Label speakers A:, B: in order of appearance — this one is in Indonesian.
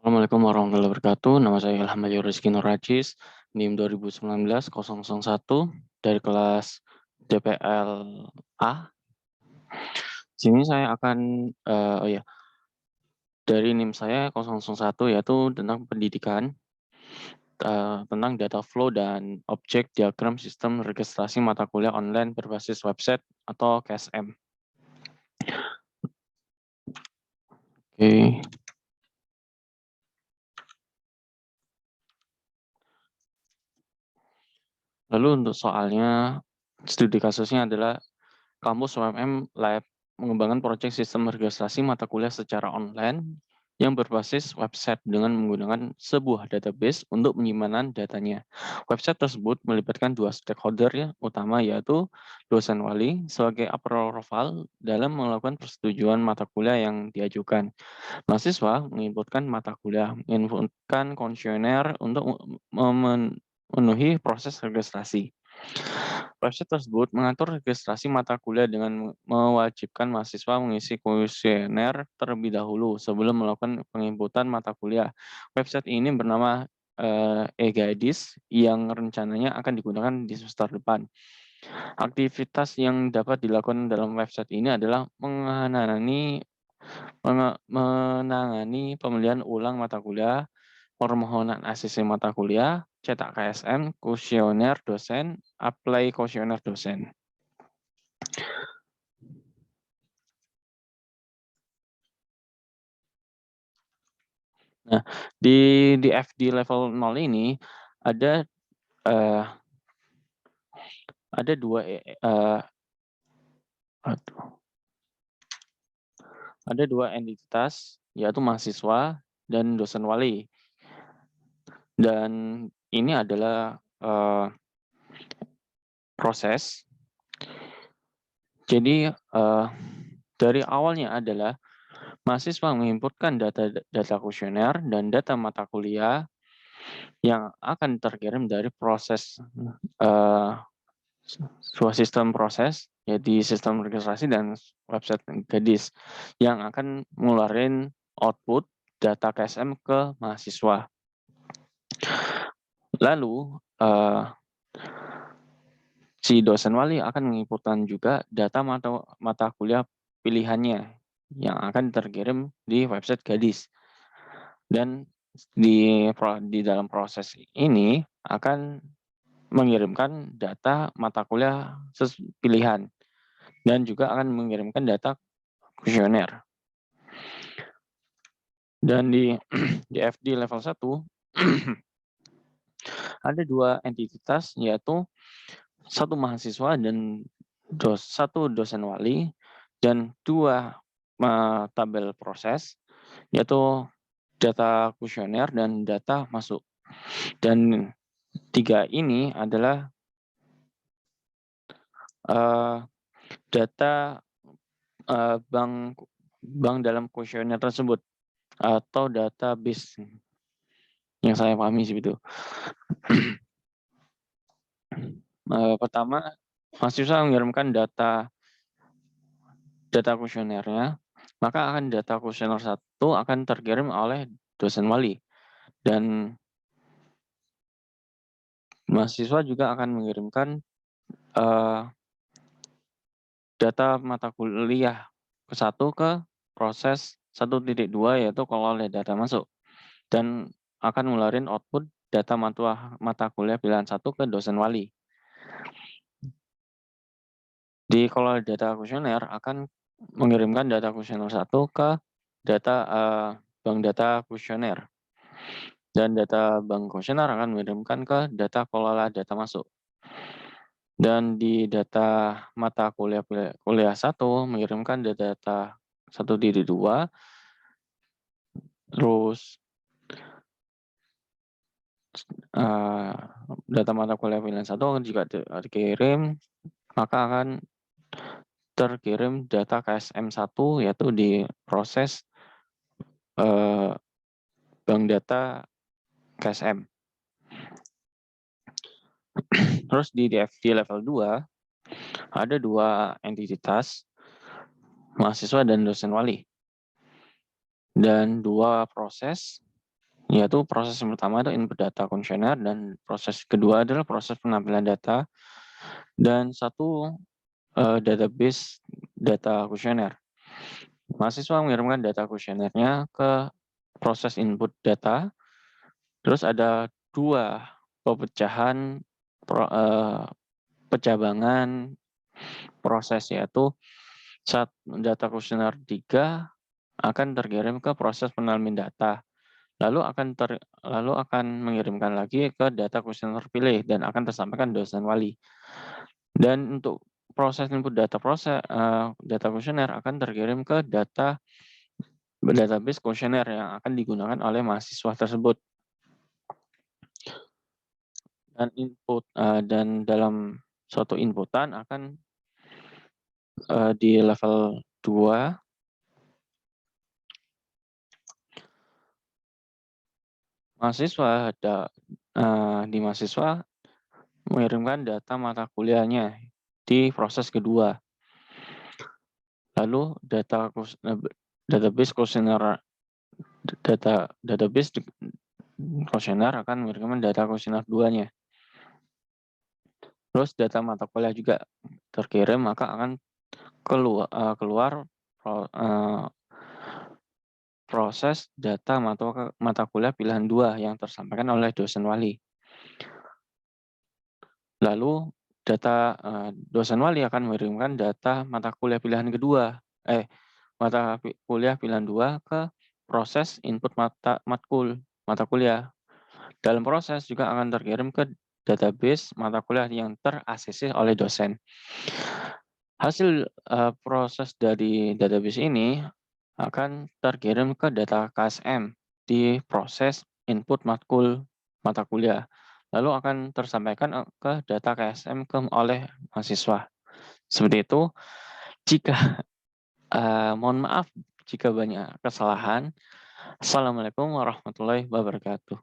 A: Assalamualaikum warahmatullahi wabarakatuh. Nama saya Ilham Ayu Rizky Nur Rajis, NIM 2019-001 dari kelas DPL A. Sini saya akan, dari NIM saya 001 yaitu tentang pendidikan, tentang data flow dan objek diagram sistem registrasi mata kuliah online berbasis website atau KSM. Oke. Lalu untuk soalnya, studi kasusnya adalah kampus UMM Lab mengembangkan proyek sistem registrasi mata kuliah secara online yang berbasis website dengan menggunakan sebuah database untuk penyimpanan datanya. Website tersebut melibatkan dua stakeholder utama yaitu dosen wali sebagai approval dalam melakukan persetujuan mata kuliah yang diajukan. Mahasiswa menginputkan mata kuliah, menginputkan kuesioner untuk memenuhi proses registrasi. Website tersebut mengatur registrasi mata kuliah dengan mewajibkan mahasiswa mengisi kuesioner terlebih dahulu sebelum melakukan penginputan mata kuliah. Website ini bernama e-Gadis yang rencananya akan digunakan di semester depan. Aktivitas yang dapat dilakukan dalam website ini adalah menangani pemilihan ulang mata kuliah, permohonan ACC mata kuliah, cetak KSM, kuesioner dosen, apply kuesioner dosen. Nah, di FD level 0 ini ada dua entitas yaitu mahasiswa dan dosen wali. Dan ini adalah proses. Jadi dari awalnya adalah mahasiswa menginputkan data kuesioner dan data mata kuliah yang akan terkirim dari proses sebuah sistem proses, yaitu sistem registrasi dan website Gadis yang akan ngeluarin output data KSM ke mahasiswa. Lalu si dosen wali akan menginputkan juga data mata kuliah pilihannya yang akan terkirim di website Gadis. Dan di dalam proses ini akan mengirimkan data mata kuliah pilihan dan juga akan mengirimkan data kuesioner. Dan di FD level 1 ada dua entitas yaitu satu mahasiswa dan satu dosen wali dan dua tabel proses yaitu data kuesioner dan data masuk. Dan tiga ini adalah data bank dalam kuesioner tersebut atau database yang saya pahami seperti itu. Pertama, mahasiswa mengirimkan data kuesionernya, maka akan data kuesioner 1 akan terkirim oleh dosen wali. Dan mahasiswa juga akan mengirimkan data mata kuliah ke proses 1.2 yaitu kalau oleh data masuk. Dan akan ngeluarin output data mata kuliah pilihan 1 ke dosen wali. Di kalau data kuesioner akan mengirimkan data kuesioner 1 ke data bank data kuesioner. Dan data bank kuesioner akan mengirimkan ke data kelola data masuk. Dan di data mata kuliah 1 mengirimkan data 1.2, terus data mata kuliah pilihan 1 akan juga dikirim, maka akan terkirim data KSM 1 yaitu di proses bank data KSM. Terus di DFG level 2 ada dua entitas, mahasiswa dan dosen wali. Dan dua proses yaitu proses yang pertama itu input data kuesioner, dan proses kedua adalah proses penampilan data, dan satu database data kuesioner. Mahasiswa mengirimkan data kuesionernya ke proses input data, terus ada dua pecabangan proses, yaitu saat data kuesioner 3 akan terkirim ke proses penanaman data, lalu akan mengirimkan lagi ke data kuesioner terpilih dan akan tersampaikan dosen wali. Dan untuk proses input data data kuesioner akan terkirim ke database kuesioner yang akan digunakan oleh mahasiswa tersebut. Dan dalam suatu inputan akan di level 2 mahasiswa mengirimkan data mata kuliahnya di proses kedua. Lalu database kuesioner akan mengirimkan data kuesioner 2-nya. Terus data mata kuliah juga terkirim, maka akan keluar proses data mata kuliah pilihan 2 yang tersampaikan oleh dosen wali. Lalu dosen wali akan mengirimkan data mata kuliah pilihan kedua, mata kuliah pilihan 2 ke proses input mata kuliah. Dalam proses juga akan terkirim ke database mata kuliah yang ter-ACC oleh dosen. Hasil proses dari database ini akan terkirim ke data KSM di proses input mata kuliah. Lalu akan tersampaikan ke data KSM oleh mahasiswa. Seperti itu. Mohon maaf jika banyak kesalahan. Assalamualaikum warahmatullahi wabarakatuh.